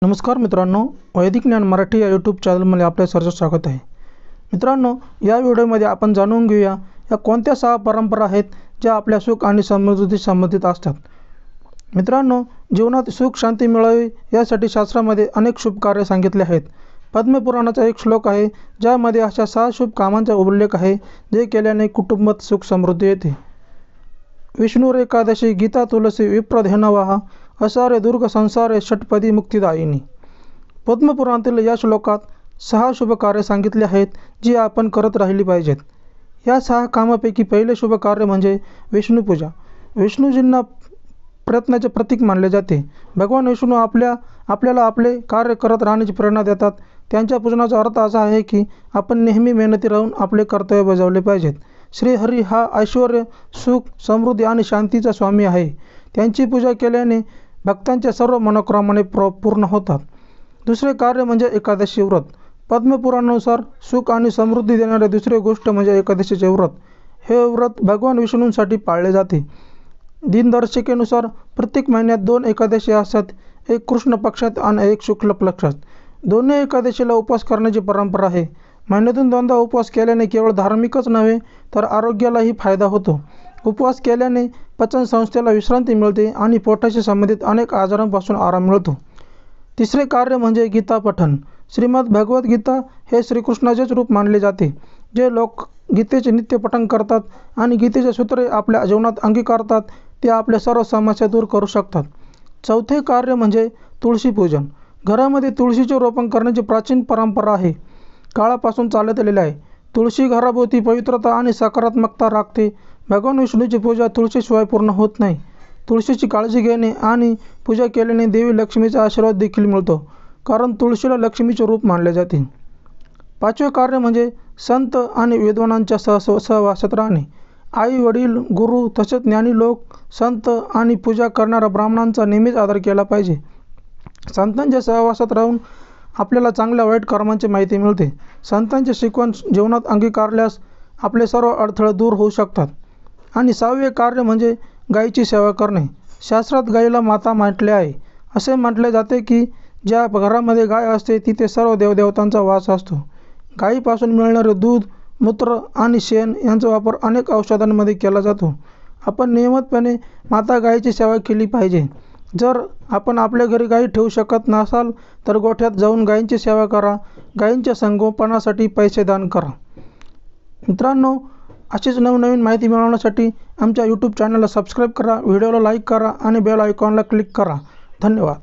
नमस्कार मित्रांनो, वैदिक ज्ञान मराठी या यूट्यूब चॅनलमध्ये आपले सहर्ष स्वागत आहे। मित्रांनो, या व्हिडिओमध्ये आपण जाणून घेऊया या कोणत्या 6 परंपरा आहेत ज्या आपल्या सुख आणि समृद्धीशी संबंधित असतात। मित्रांनो, जीवनात सुख शांती मिळावी यासाठी शास्त्रामध्ये अनेक शुभ कार्य सांगितले आहेत। पद्मपुराणाचा एक श्लोक आहे ज्यामध्ये अशा 6 शुभ कामांचा उल्लेख आहे जे केल्याने कुटुंबात सुख समृद्धी येते। विष्णुर एकादशी, गीता तुलसी, विप्रधेनवाहा, असारे दुर्ग संसारे, षटपदी मुक्तिदायिनी। पद्मपुराणातील या श्लोकात 6 शुभ कार्य सांगितले आहेत जी आपण करत राहिली पाहिजेत। या 6 कामापैकी पहिले शुभ कार्य म्हणजे विष्णुपूजा। विष्णूजींना प्रयत्नाचे प्रतीक मानले जाते। भगवान विष्णू आपल्याला आपले कार्य करत राहण्याची प्रेरणा देतात। त्यांच्या पूजनाचा अर्थ असा आहे की आपण नेहमी मेहनती राहून आपले कर्तव्य बजावले पाहिजेत। श्रीहरी हा ऐश्वर्य, सुख, समृद्धी आणि शांतीचा स्वामी आहे। त्यांची पूजा केल्याने भक्तांच्या सर्व मनोकामना पूर्ण होतात। दुसरे कार्य म्हणजे एकादशी व्रत। पद्मपुराणानुसार सुख आणि समृद्धी देणारी दुसरी गोष्ट म्हणजे एकादशीचे व्रत। हे व्रत भगवान विष्णूंसाठी पाळले जाते। दिनदर्शिकेनुसार प्रत्येक महिन्यात 2 एकादशी असतात, एक कृष्ण पक्षात आणि एक शुक्ल पक्षात। दोन्ही एकादशीला उपवास करण्याची परंपरा आहे। महिन्यातून 2दा उपवास केल्याने केवळ धार्मिकच नव्हे तर आरोग्यालाही फायदा होतो। उपवास केल्याने पचन संस्थेला विश्रांती मिळते आणि पोटाशी संबंधित अनेक आजारांपासून आराम मिळतो। तिसरे कार्य म्हणजे गीता पठण। श्रीमद भगवत गीता हे श्रीकृष्णाचेच रूप मानले जाते। जे लोक गीतेचे नित्य पठण करतात आणि गीतेचे सूत्रे आपल्या जीवनात अंगीकारतात ते आपल्या सर्व समस्या दूर करू शकतात। चौथे कार्य म्हणजे तुळशी पूजन। घरामध्ये तुळशीचे रोपण करण्याची प्राचीन परंपरा आहे, काळापासून चालत आलेली आहे। तुळशी घराभोवती पवित्रता आणि सकारात्मकता राखते। भगवान विष्णूची पूजा तुळशीशिवाय पूर्ण होत नाही। तुळशीची काळजी घेणे आणि पूजा केल्याने देवी लक्ष्मीचा आशीर्वाद देखील मिळतो, कारण तुळशीला लक्ष्मीचे रूप मानले जाते। पाचवे कार्य म्हणजे संत आणि विद्वानांच्या सहवासात राहणे। आई वडील, गुरु तसेच ज्ञानी लोक, संत आणि पूजा करणाऱ्या ब्राह्मणांचा नेहमीच आदर केला पाहिजे। संतांच्या सहवासात राहून आपल्याला चांगल्या वाईट कर्मांची माहिती मिळते। संतांचे शिकवण जीवनात अंगीकारल्यास आपले सर्व अडथळे दूर होऊ शकतात। आणि 6वे कार्य म्हणजे गायीची सेवा करणे। शास्त्रात गायीला माता म्हटले आहे। असे म्हटले जाते की ज्या घरामध्ये गाय असते तिथे सर्व देवदेवतांचा वास असतो। गायीपासून मिळणारे दूध, मूत्र आणि शेण यांचा वापर अनेक औषधांमध्ये केला जातो। आपण नियमितपणे माता गायीची सेवा केली पाहिजे। जर आपण आपल्या घरी गायी ठेवू शकत नसाल तर गोठ्यात जाऊन गायींची सेवा करा। गायींच्या संगोपनासाठी पैसे दान करा। मित्रांनो, अशीच नवनवीन माहिती मिळवण्यासाठी आमच्या यूट्यूब चॅनलला सबस्क्राईब करा, व्हिडिओला लाईक करा आणि बेल आयकॉनला क्लिक करा। धन्यवाद।